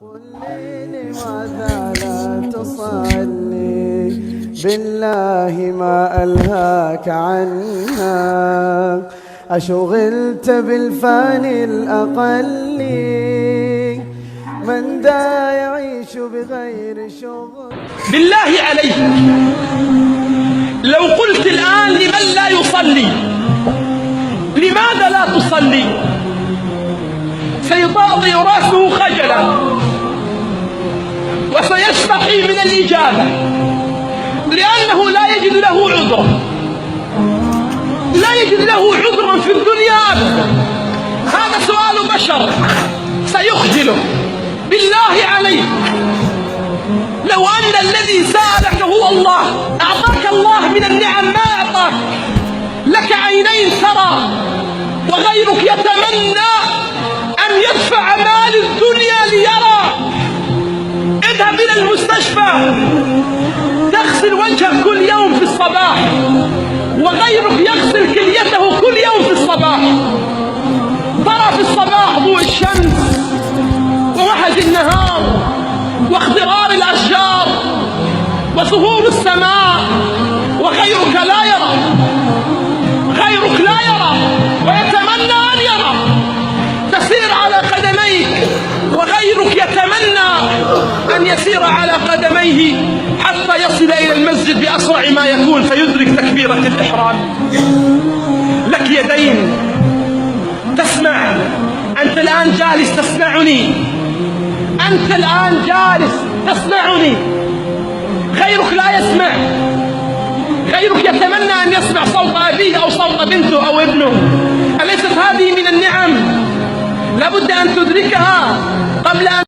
قل لي لماذا لا تصلي بالله ما ألهاك عنها، أشغلت بالفاني الأقل من دا يعيش بغير شغل. بالله عليك لو قلت الآن لمن لا يصلي لماذا لا تصلي سيطاطي رأسه خجلا وسيستحي من الإجابة، لأنه لا يجد له عذر، لا يجد له عذرا في الدنيا أبدا. هذا سؤال بشر سيخجله. بالله عليك لو أن الذي سألك هو الله، أعطاك الله من النعم ما أعطاك، لك عينين ترى وغيرك يتمنى أن يدفع مال الدنيا ليرى. اذهب إلى المستشفى تغسل وجهك كل يوم في الصباح، وغيرك يغسل كليته كل يوم في الصباح. ترى في الصباح ضوء الشمس ووحج النهار واخضرار الأشجار وظهور السماء، وغيرك لا يرى، غيرك لا يرى ويتمنى أن يرى. تسير على قدميك وغيرك يتمنى أن يسير على قدميه حتى يصل إلى المسجد بأسرع ما يكون فيدرك تكبيرة الإحرام. لك يدين تسمع، أنت الآن جالس تسمعني، أنت الآن جالس تسمعني، غيرك لا يسمع، غيرك يتمنى أن يسمع صوت أبيه أو صوت بنته أو ابنه. أليست هذه من النعم؟ لابد أن تدركها قبل أن